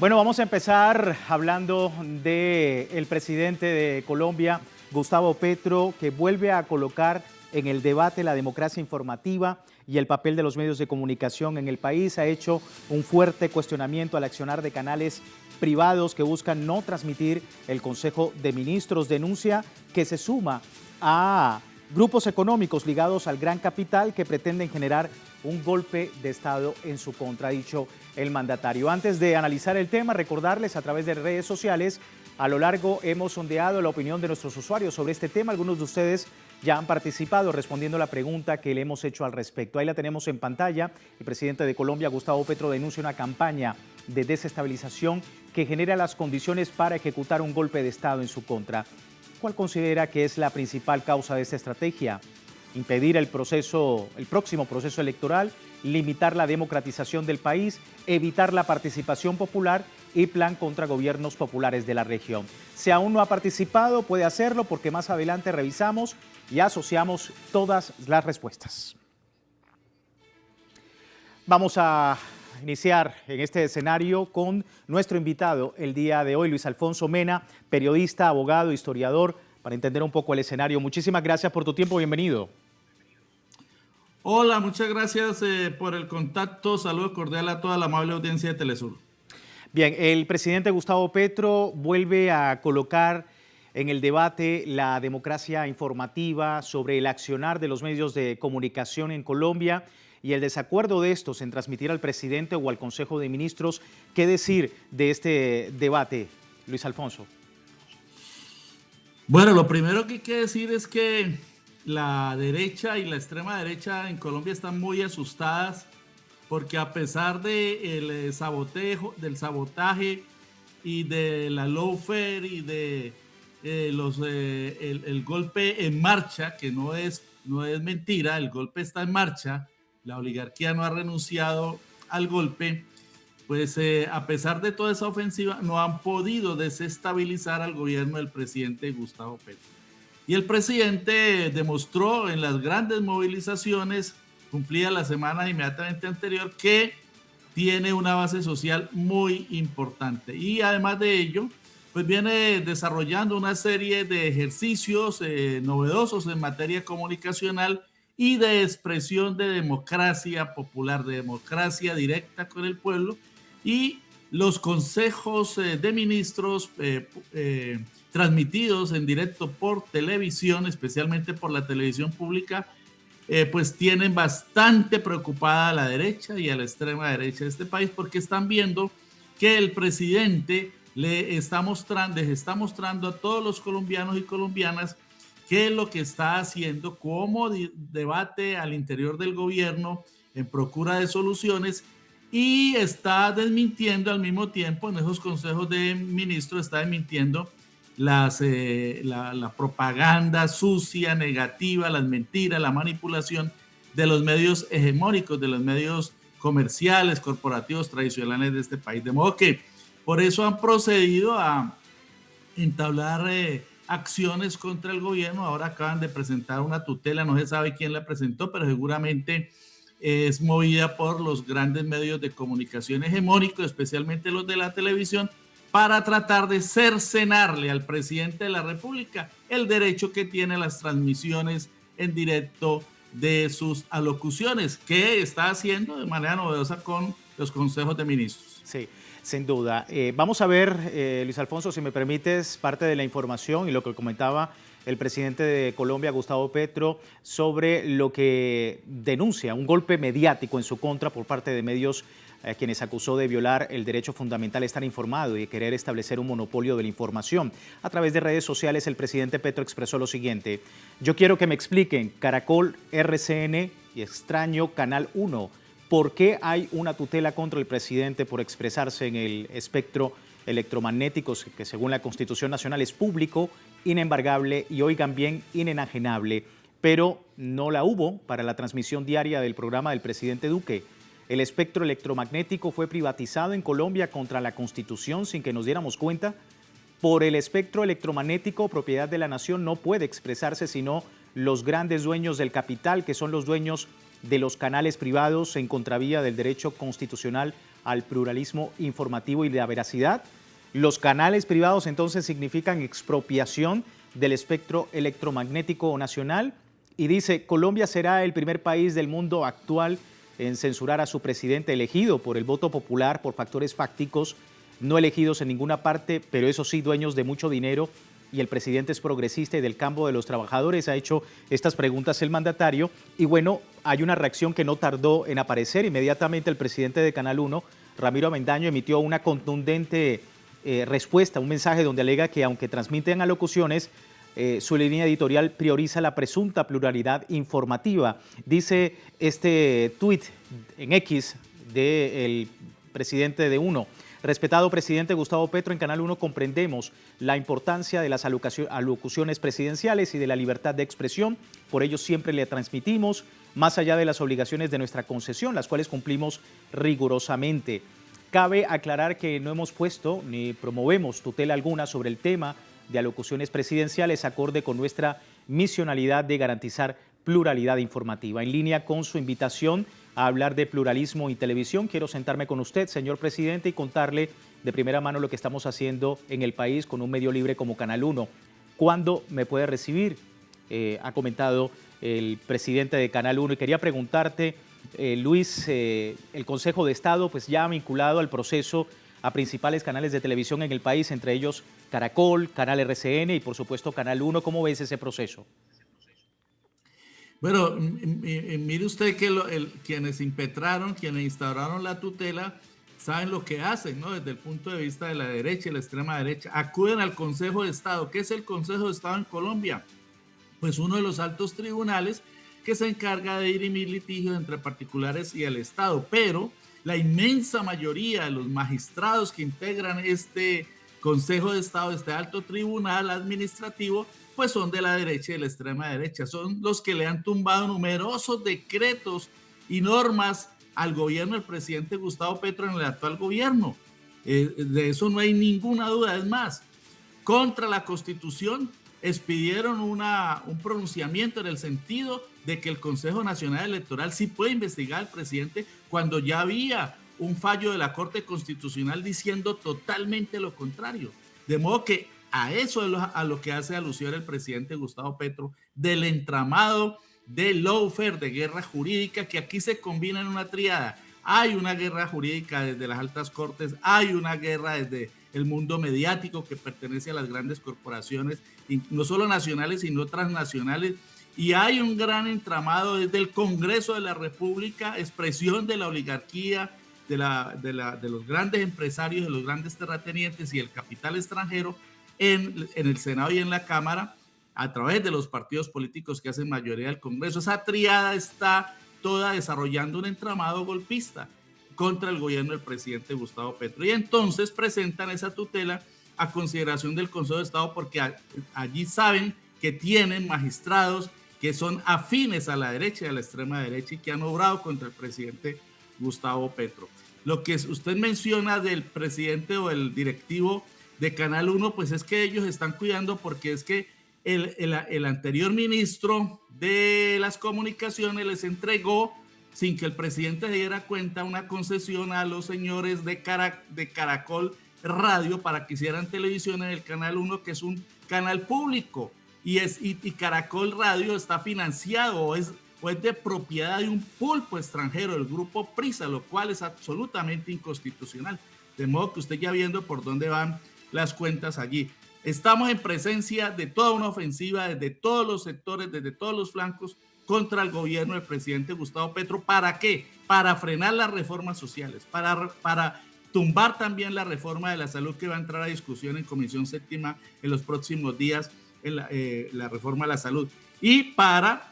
Bueno, vamos a empezar hablando del presidente de Colombia, Gustavo Petro, que vuelve a colocar en el debate la democracia informativa y el papel de los medios de comunicación en el país. Ha hecho un fuerte cuestionamiento al accionar de canales privados que buscan no transmitir el Consejo de Ministros. Denuncia que se suma a grupos económicos ligados al gran capital que pretenden generar un golpe de Estado en su contra, ha dicho el mandatario. Antes de analizar el tema, recordarles a través de redes sociales, a lo largo hemos sondeado la opinión de nuestros usuarios sobre este tema. Algunos de ustedes ya han participado respondiendo la pregunta que le hemos hecho al respecto. Ahí la tenemos en pantalla. El presidente de Colombia, Gustavo Petro, denuncia una campaña de desestabilización que genera las condiciones para ejecutar un golpe de Estado en su contra. ¿Cuál considera que es la principal causa de esta estrategia? Impedir el próximo proceso electoral, limitar la democratización del país, evitar la participación popular y plan contra gobiernos populares de la región. Si aún no ha participado, puede hacerlo porque más adelante revisamos y asociamos todas las respuestas. Vamos a iniciar en este escenario con nuestro invitado el día de hoy, Luis Alfonso Mena, periodista, abogado, historiador, para entender un poco el escenario. Muchísimas gracias por tu tiempo, bienvenido. Hola, muchas gracias por el contacto. Saludo cordial a toda la amable audiencia de Telesur. Bien, el presidente Gustavo Petro vuelve a colocar en el debate la democracia informativa sobre el accionar de los medios de comunicación en Colombia y el desacuerdo de estos en transmitir al presidente o al Consejo de Ministros. ¿Qué decir de este debate, Luis Alfonso? Bueno, lo primero que hay que decir es que la derecha y la extrema derecha en Colombia están muy asustadas porque a pesar del sabotaje y de la lawfare y de el golpe en marcha, que no es mentira, el golpe está en marcha, la oligarquía no ha renunciado al golpe, pues a pesar de toda esa ofensiva no han podido desestabilizar al gobierno del presidente Gustavo Petro. Y el presidente demostró en las grandes movilizaciones cumplidas la semana inmediatamente anterior que tiene una base social muy importante. Y además de ello, pues viene desarrollando una serie de ejercicios novedosos en materia comunicacional y de expresión de democracia popular, de democracia directa con el pueblo, y los consejos de ministros transmitidos en directo por televisión, especialmente por la televisión pública, pues tienen bastante preocupada a la derecha y a la extrema derecha de este país porque están viendo que el presidente les está mostrando a todos los colombianos y colombianas qué es lo que está haciendo, cómo debate al interior del gobierno en procura de soluciones, y está desmintiendo al mismo tiempo en esos consejos de ministros, está desmintiendo la propaganda sucia, negativa, las mentiras, la manipulación de los medios hegemónicos, de los medios comerciales, corporativos, tradicionales de este país. De modo que por eso han procedido a entablar acciones contra el gobierno. Ahora acaban de presentar una tutela, no se sabe quién la presentó, pero seguramente es movida por los grandes medios de comunicación hegemónicos, especialmente los de la televisión, para tratar de cercenarle al presidente de la República el derecho que tiene a las transmisiones en directo de sus alocuciones, que está haciendo de manera novedosa con los consejos de ministros. Sí, sin duda. Vamos a ver, Luis Alfonso, si me permites, parte de la información y lo que comentaba el presidente de Colombia, Gustavo Petro, sobre lo que denuncia un golpe mediático en su contra por parte de medios a quienes acusó de violar el derecho fundamental a estar informado y de querer establecer un monopolio de la información. A través de redes sociales, el presidente Petro expresó lo siguiente: yo quiero que me expliquen, Caracol, RCN y Extraño, Canal 1, ¿por qué hay una tutela contra el presidente por expresarse en el espectro electromagnético que según la Constitución Nacional es público, inembargable y, oigan bien, inenajenable, pero no la hubo para la transmisión diaria del programa del presidente Duque? El espectro electromagnético fue privatizado en Colombia contra la Constitución sin que nos diéramos cuenta. Por el espectro electromagnético, propiedad de la nación, no puede expresarse sino los grandes dueños del capital, que son los dueños de los canales privados en contravía del derecho constitucional al pluralismo informativo y la veracidad. Los canales privados entonces significan expropiación del espectro electromagnético nacional y dice, Colombia será el primer país del mundo actual en censurar a su presidente elegido por el voto popular por factores fácticos, no elegidos en ninguna parte, pero eso sí, dueños de mucho dinero, y el presidente es progresista y del campo de los trabajadores. Ha hecho estas preguntas el mandatario y bueno, hay una reacción que no tardó en aparecer. Inmediatamente el presidente de Canal 1, Ramiro Avendaño, emitió una contundente respuesta, un mensaje donde alega que aunque transmiten alocuciones, su línea editorial prioriza la presunta pluralidad informativa. Dice este tuit en X del presidente de UNO. Respetado presidente Gustavo Petro, en Canal 1 comprendemos la importancia de las alocuciones presidenciales y de la libertad de expresión. Por ello siempre le transmitimos, más allá de las obligaciones de nuestra concesión, las cuales cumplimos rigurosamente. Cabe aclarar que no hemos puesto ni promovemos tutela alguna sobre el tema de alocuciones presidenciales, acorde con nuestra misionalidad de garantizar pluralidad informativa. En línea con su invitación a hablar de pluralismo y televisión, quiero sentarme con usted, señor presidente, y contarle de primera mano lo que estamos haciendo en el país con un medio libre como Canal 1. ¿Cuándo me puede recibir? Ha comentado el presidente de Canal 1 y quería preguntarte, Luis, el Consejo de Estado pues ya ha vinculado al proceso a principales canales de televisión en el país, entre ellos Caracol, Canal RCN y por supuesto Canal 1. ¿Cómo ves ese proceso? Bueno, mire usted que quienes impetraron, quienes instauraron la tutela, saben lo que hacen, ¿no? Desde el punto de vista de la derecha y la extrema derecha. Acuden al Consejo de Estado. ¿Qué es el Consejo de Estado en Colombia? Pues uno de los altos tribunales que se encarga de dirimir litigios entre particulares y el Estado. Pero la inmensa mayoría de los magistrados que integran este Consejo de Estado, este alto tribunal administrativo, pues son de la derecha y de la extrema derecha. Son los que le han tumbado numerosos decretos y normas al gobierno del presidente Gustavo Petro en el actual gobierno. De eso no hay ninguna duda. Es más, contra la Constitución expidieron un pronunciamiento en el sentido de que el Consejo Nacional Electoral sí puede investigar al presidente cuando ya había un fallo de la Corte Constitucional diciendo totalmente lo contrario. De modo que a eso es a lo que hace alusión el presidente Gustavo Petro, del entramado de lawfare, de guerra jurídica, que aquí se combina en una triada. Hay una guerra jurídica desde las altas cortes, hay una guerra desde el mundo mediático que pertenece a las grandes corporaciones, no solo nacionales, sino transnacionales, y hay un gran entramado desde el Congreso de la República, expresión de la oligarquía, de los grandes empresarios, de los grandes terratenientes y el capital extranjero, en el Senado y en la Cámara, a través de los partidos políticos que hacen mayoría del Congreso. Esa triada está toda desarrollando un entramado golpista contra el gobierno del presidente Gustavo Petro. Y entonces presentan esa tutela a consideración del Consejo de Estado porque allí saben que tienen magistrados que son afines a la derecha y a la extrema derecha y que han obrado contra el presidente Gustavo Petro. Lo que usted menciona del presidente o el directivo de Canal 1, pues es que ellos están cuidando porque es que el anterior ministro de las comunicaciones les entregó, sin que el presidente se diera cuenta, una concesión a los señores de Caracol Radio para que hicieran televisión en el Canal 1, que es un canal público, y Caracol Radio está financiado o es de propiedad de un pulpo extranjero, el grupo Prisa, lo cual es absolutamente inconstitucional. De modo que usted ya viendo por dónde van las cuentas allí. Estamos en presencia de toda una ofensiva desde todos los sectores, desde todos los flancos, contra el gobierno del presidente Gustavo Petro. ¿Para qué? Para frenar las reformas sociales, para tumbar también la reforma de la salud que va a entrar a discusión en Comisión Séptima en los próximos días, la reforma de la salud, y para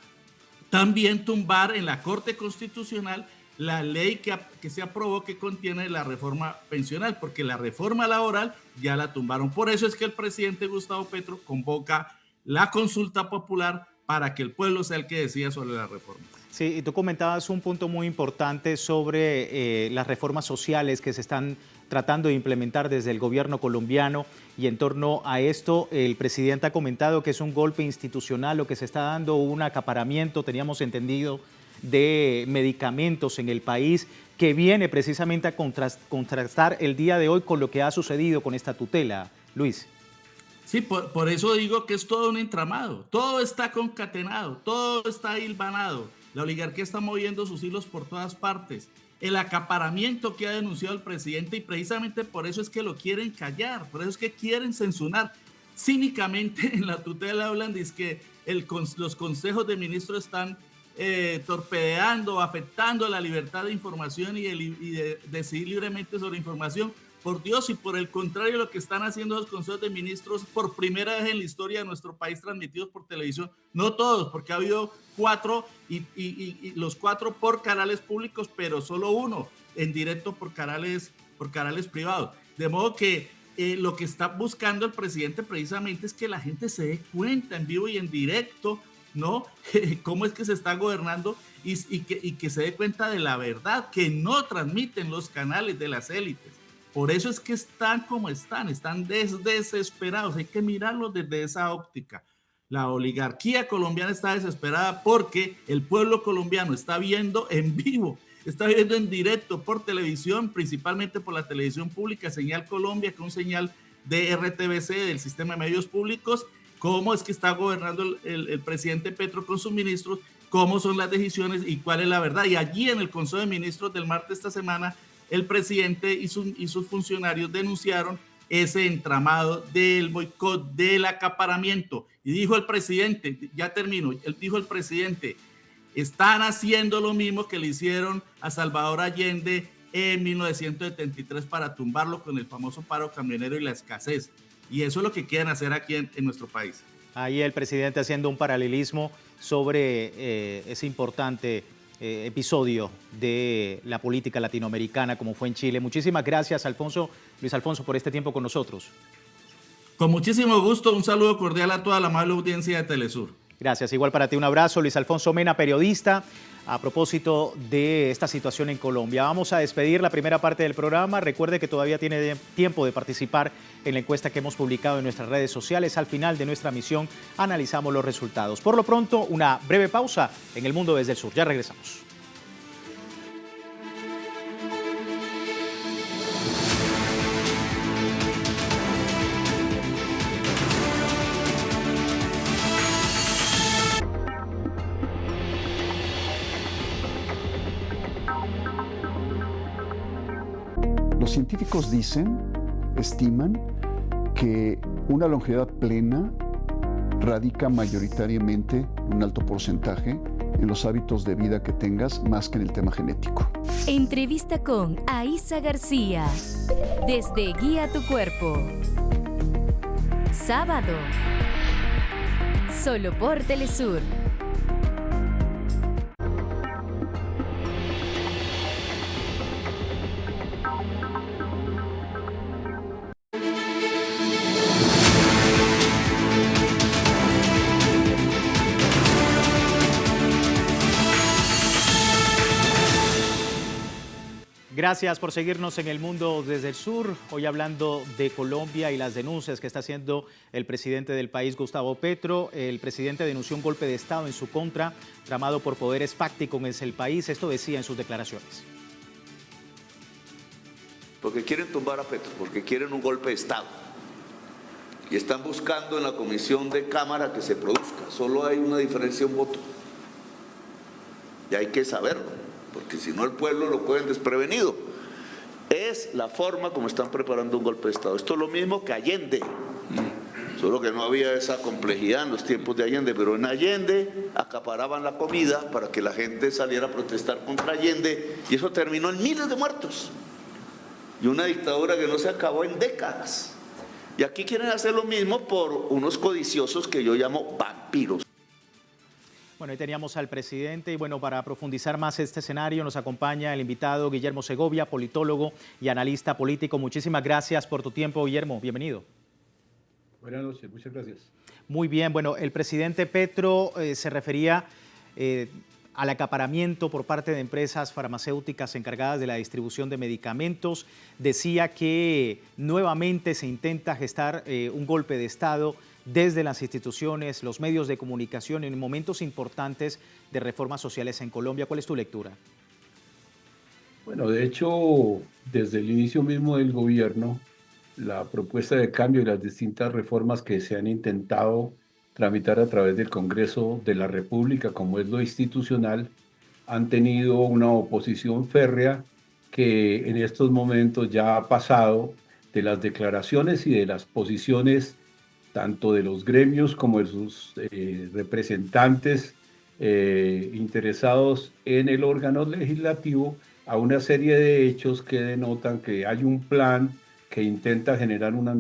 también tumbar en la Corte Constitucional la ley que se aprobó que contiene la reforma pensional, porque la reforma laboral ya la tumbaron. Por eso es que el presidente Gustavo Petro convoca la consulta popular para que el pueblo sea el que decida sobre la reforma. Sí, y tú comentabas un punto muy importante sobre las reformas sociales que se están tratando de implementar desde el gobierno colombiano, y en torno a esto el presidente ha comentado que es un golpe institucional lo que se está dando, un acaparamiento, teníamos entendido, de medicamentos en el país, que viene precisamente a contrastar el día de hoy con lo que ha sucedido con esta tutela. Luis. Sí, por eso digo que es todo un entramado, todo está concatenado, todo está hilvanado, la oligarquía está moviendo sus hilos por todas partes, el acaparamiento que ha denunciado el presidente, y precisamente por eso es que lo quieren callar, por eso es que quieren censurar. Cínicamente en la tutela hablan de que los consejos de ministros están torpedeando, afectando la libertad de información y de decidir libremente sobre información. Por Dios, y por el contrario, lo que están haciendo los consejos de ministros por primera vez en la historia de nuestro país transmitidos por televisión, no todos, porque ha habido 4 y los 4 por canales públicos, pero solo uno en directo por canales privados. De modo que lo que está buscando el presidente precisamente es que la gente se dé cuenta en vivo y en directo, ¿no? Cómo es que se está gobernando y que se dé cuenta de la verdad que no transmiten los canales de las élites. Por eso es que están como están desesperados, hay que mirarlos desde esa óptica. La oligarquía colombiana está desesperada porque el pueblo colombiano está viendo en vivo, está viendo en directo por televisión, principalmente por la televisión pública, Señal Colombia, que es un señal de RTBC, del sistema de medios públicos, cómo es que está gobernando el presidente Petro con sus ministros, cómo son las decisiones y cuál es la verdad. Y allí en el Consejo de Ministros del martes de esta semana, el presidente y sus funcionarios denunciaron ese entramado del boicot, del acaparamiento. Y dijo el presidente, ya termino, dijo el presidente, están haciendo lo mismo que le hicieron a Salvador Allende en 1973 para tumbarlo con el famoso paro camionero y la escasez. Y eso es lo que quieren hacer aquí en nuestro país. Ahí el presidente haciendo un paralelismo sobre ese importante episodio de la política latinoamericana como fue en Chile. Muchísimas gracias, Luis Alfonso, por este tiempo con nosotros. Con muchísimo gusto, un saludo cordial a toda la amable audiencia de Telesur. Gracias, igual para ti, un abrazo. Luis Alfonso Mena, periodista, a propósito de esta situación en Colombia. Vamos a despedir la primera parte del programa. Recuerde que todavía tiene tiempo de participar en la encuesta que hemos publicado en nuestras redes sociales. Al final de nuestra misión analizamos los resultados. Por lo pronto, una breve pausa en El Mundo desde el Sur. Ya regresamos. Los científicos estiman que una longevidad plena radica mayoritariamente, un alto porcentaje, en los hábitos de vida que tengas más que en el tema genético. Entrevista con Aisa García, desde Guía tu Cuerpo. Sábado, solo por Telesur. Gracias por seguirnos en El Mundo desde el Sur, hoy hablando de Colombia y las denuncias que está haciendo el presidente del país, Gustavo Petro. El presidente denunció un golpe de Estado en su contra, tramado por poderes fácticos en el país. Esto decía en sus declaraciones. Porque quieren tumbar a Petro, porque quieren un golpe de Estado. Y están buscando en la comisión de Cámara que se produzca. Solo hay una diferencia, un voto. Y hay que saberlo, porque si no el pueblo lo cogen desprevenido. Es la forma como están preparando un golpe de Estado. Esto es lo mismo que Allende, solo que no había esa complejidad en los tiempos de Allende, pero en Allende acaparaban la comida para que la gente saliera a protestar contra Allende, y eso terminó en miles de muertos, y una dictadura que no se acabó en décadas. Y aquí quieren hacer lo mismo por unos codiciosos que yo llamo vampiros. Bueno, ahí teníamos al presidente y bueno, para profundizar más este escenario nos acompaña el invitado Guillermo Segovia, politólogo y analista político. Muchísimas gracias por tu tiempo, Guillermo. Bienvenido. Buenas noches, muchas gracias. Muy bien, bueno, el presidente Petro se refería al acaparamiento por parte de empresas farmacéuticas encargadas de la distribución de medicamentos. Decía que nuevamente se intenta gestar un golpe de Estado desde las instituciones, los medios de comunicación en momentos importantes de reformas sociales en Colombia. ¿Cuál es tu lectura? Bueno, de hecho, desde el inicio mismo del gobierno, la propuesta de cambio y las distintas reformas que se han intentado tramitar a través del Congreso de la República, como es lo institucional, han tenido una oposición férrea que en estos momentos ya ha pasado de las declaraciones y de las posiciones tanto de los gremios como de sus representantes interesados en el órgano legislativo a una serie de hechos que denotan que hay un plan que intenta generar una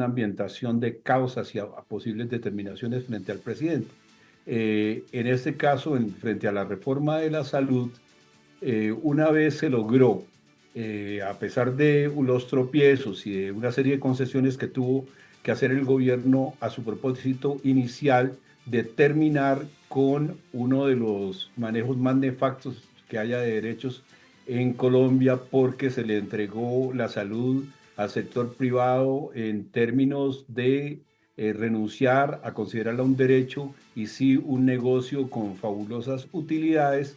ambientación de caos hacia posibles determinaciones frente al presidente. En este caso, frente a la reforma de la salud, una vez se logró, a pesar de los tropiezos y de una serie de concesiones que tuvo que hacer el gobierno a su propósito inicial, de terminar con uno de los manejos más nefastos que haya de derechos en Colombia, porque se le entregó la salud al sector privado en términos de renunciar a considerarla un derecho y sí un negocio con fabulosas utilidades.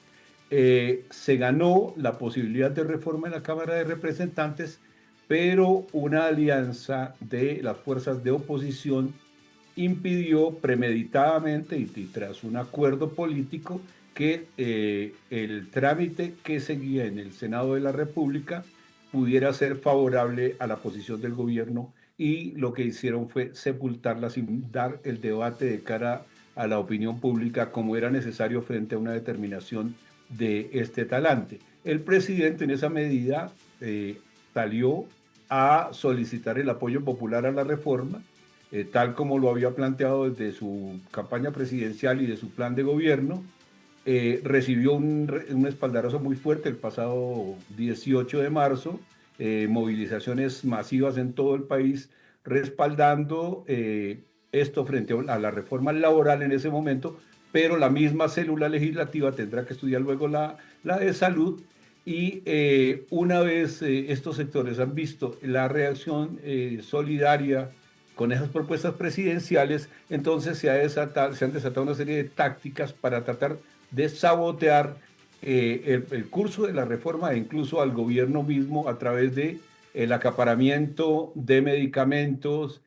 Se ganó la posibilidad de reforma en la Cámara de Representantes, pero una alianza de las fuerzas de oposición impidió premeditadamente y tras un acuerdo político que el trámite que seguía en el Senado de la República pudiera ser favorable a la posición del gobierno, y lo que hicieron fue sepultarla sin dar el debate de cara a la opinión pública como era necesario frente a una determinación de este talante. El presidente en esa medida salió a solicitar el apoyo popular a la reforma, tal como lo había planteado desde su campaña presidencial y de su plan de gobierno. Recibió un espaldarazo muy fuerte el pasado 18 de marzo, movilizaciones masivas en todo el país respaldando esto frente a la reforma laboral en ese momento, pero la misma célula legislativa tendrá que estudiar luego la de salud, y una vez estos sectores han visto la reacción solidaria con esas propuestas presidenciales, entonces se han desatado una serie de tácticas para tratar de sabotear el curso de la reforma e incluso al gobierno mismo a través de el acaparamiento de medicamentos,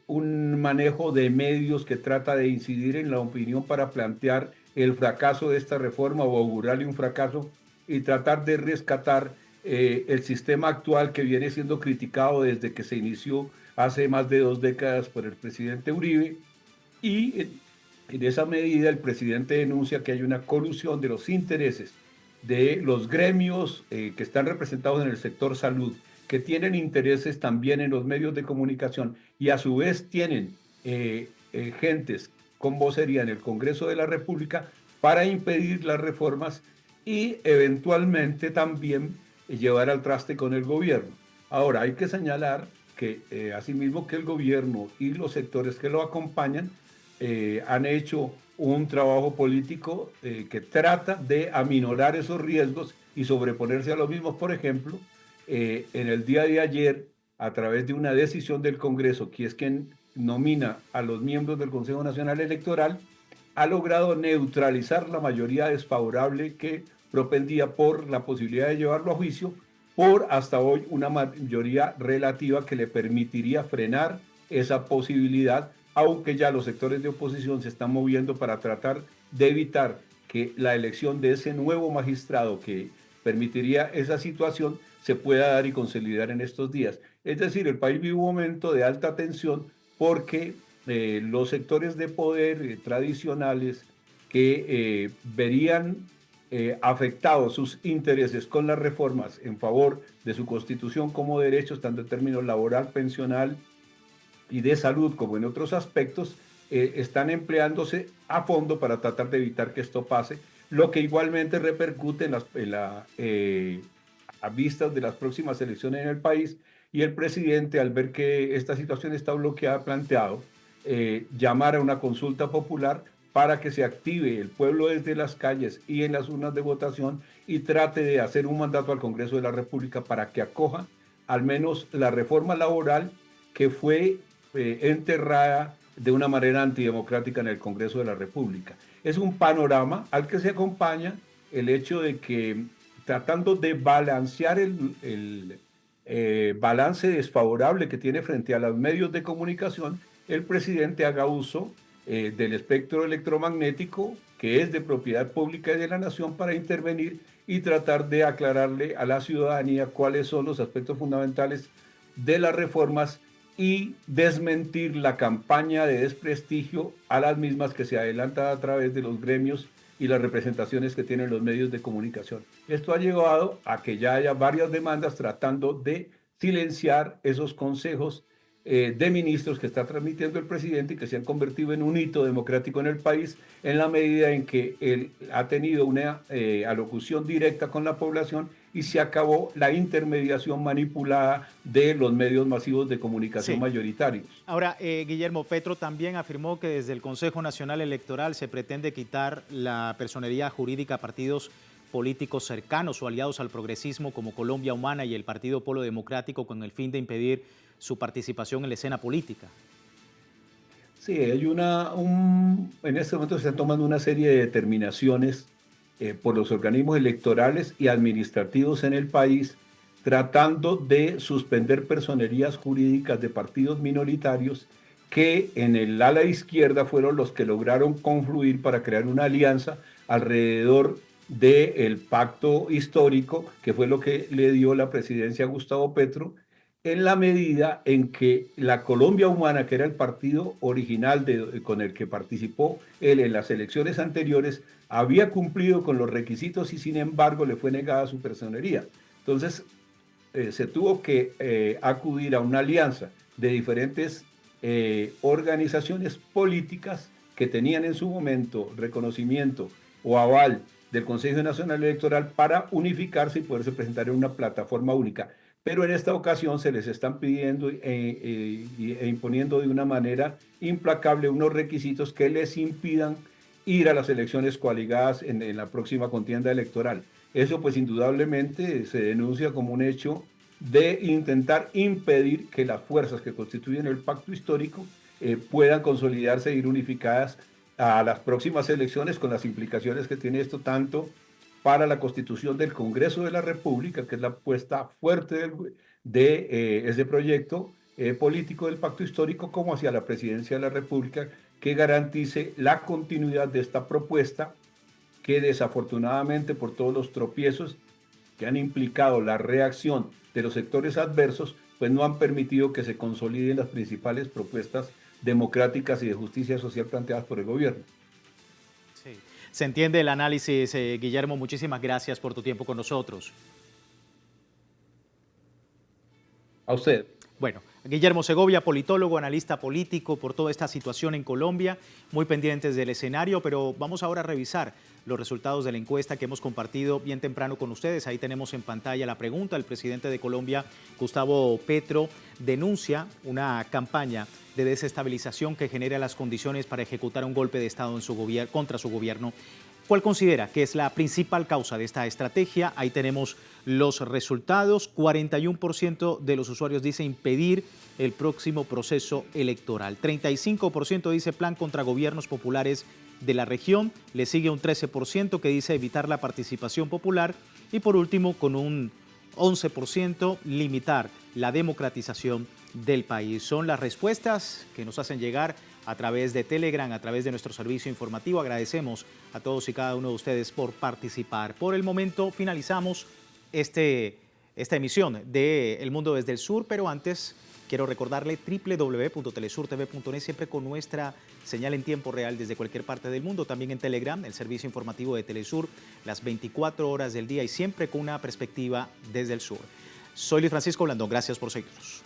un manejo de medios que trata de incidir en la opinión para plantear el fracaso de esta reforma o augurarle un fracaso y tratar de rescatar el sistema actual que viene siendo criticado desde que se inició hace más de 2 décadas por el presidente Uribe. Y en esa medida el presidente denuncia que hay una colusión de los intereses de los gremios que están representados en el sector salud, que tienen intereses también en los medios de comunicación y a su vez tienen gentes con vocería en el Congreso de la República para impedir las reformas y eventualmente también llevar al traste con el gobierno. Ahora, hay que señalar que asimismo que el gobierno y los sectores que lo acompañan han hecho un trabajo político que trata de aminorar esos riesgos y sobreponerse a los mismos. Por ejemplo, en el día de ayer, a través de una decisión del Congreso, que es quien nomina a los miembros del Consejo Nacional Electoral, ha logrado neutralizar la mayoría desfavorable que propendía por la posibilidad de llevarlo a juicio, por hasta hoy una mayoría relativa que le permitiría frenar esa posibilidad, aunque ya los sectores de oposición se están moviendo para tratar de evitar que la elección de ese nuevo magistrado que permitiría esa situación se pueda dar y consolidar en estos días. Es decir, el país vive un momento de alta tensión porque los sectores de poder tradicionales que verían afectados sus intereses con las reformas en favor de su constitución como derechos, tanto en términos laboral, pensional y de salud como en otros aspectos, están empleándose a fondo para tratar de evitar que esto pase, lo que igualmente repercute a vistas de las próximas elecciones en el país. Y el presidente, al ver que esta situación está bloqueada, ha planteado llamar a una consulta popular para que se active el pueblo desde las calles y en las urnas de votación y trate de hacer un mandato al Congreso de la República para que acoja al menos la reforma laboral que fue enterrada de una manera antidemocrática en el Congreso de la República. Es un panorama al que se acompaña el hecho de que, tratando de balancear el balance desfavorable que tiene frente a los medios de comunicación, el presidente haga uso del espectro electromagnético, que es de propiedad pública y de la nación, para intervenir y tratar de aclararle a la ciudadanía cuáles son los aspectos fundamentales de las reformas y desmentir la campaña de desprestigio a las mismas que se adelanta a través de los gremios y las representaciones que tienen los medios de comunicación. Esto ha llevado a que ya haya varias demandas tratando de silenciar esos consejos de ministros que está transmitiendo el presidente y que se han convertido en un hito democrático en el país, en la medida en que él ha tenido una alocución directa con la población y se acabó la intermediación manipulada de los medios masivos de comunicación mayoritarios. Ahora, Guillermo, Petro también afirmó que desde el Consejo Nacional Electoral se pretende quitar la personería jurídica a partidos políticos cercanos o aliados al progresismo como Colombia Humana y el Partido Polo Democrático, con el fin de impedir su participación en la escena política. Sí, hay en este momento se están tomando una serie de determinaciones por los organismos electorales y administrativos en el país, tratando de suspender personerías jurídicas de partidos minoritarios que en el ala izquierda fueron los que lograron confluir para crear una alianza alrededor del pacto histórico, que fue lo que le dio la presidencia a Gustavo Petro, en la medida en que la Colombia Humana, que era el partido original con el que participó él en las elecciones anteriores, había cumplido con los requisitos y sin embargo le fue negada su personería. Entonces se tuvo que acudir a una alianza de diferentes organizaciones políticas que tenían en su momento reconocimiento o aval del Consejo Nacional Electoral para unificarse y poderse presentar en una plataforma única. Pero en esta ocasión se les están pidiendo e imponiendo de una manera implacable unos requisitos que les impidan ir a las elecciones coaligadas en la próxima contienda electoral. Eso pues indudablemente se denuncia como un hecho de intentar impedir que las fuerzas que constituyen el pacto histórico puedan consolidarse e ir unificadas a las próximas elecciones, con las implicaciones que tiene esto tanto para la constitución del Congreso de la República, que es la apuesta fuerte de ese proyecto político del pacto histórico, como hacia la presidencia de la República, que garantice la continuidad de esta propuesta, que desafortunadamente por todos los tropiezos que han implicado la reacción de los sectores adversos, pues no han permitido que se consoliden las principales propuestas democráticas y de justicia social planteadas por el gobierno. Sí. Se entiende el análisis, Guillermo. Muchísimas gracias por tu tiempo con nosotros. A usted. Bueno, Guillermo Segovia, politólogo, analista político, por toda esta situación en Colombia, muy pendientes del escenario, pero vamos ahora a revisar los resultados de la encuesta que hemos compartido bien temprano con ustedes. Ahí tenemos en pantalla la pregunta. El presidente de Colombia, Gustavo Petro, denuncia una campaña de desestabilización que genera las condiciones para ejecutar un golpe de Estado en contra su gobierno. ¿Cuál considera que es la principal causa de esta estrategia? Ahí tenemos los resultados. 41% de los usuarios dice impedir el próximo proceso electoral. 35% dice plan contra gobiernos populares de la región. Le sigue un 13% que dice evitar la participación popular. Y por último, con un 11%, limitar la democratización del país. Son las respuestas que nos hacen llegar a través de Telegram, a través de nuestro servicio informativo. Agradecemos a todos y cada uno de ustedes por participar. Por el momento finalizamos esta emisión de El Mundo desde el Sur, pero antes quiero recordarle www.telesurtv.net, siempre con nuestra señal en tiempo real desde cualquier parte del mundo, también en Telegram, el servicio informativo de Telesur, las 24 horas del día y siempre con una perspectiva desde el sur. Soy Luis Francisco Blandón, gracias por seguirnos.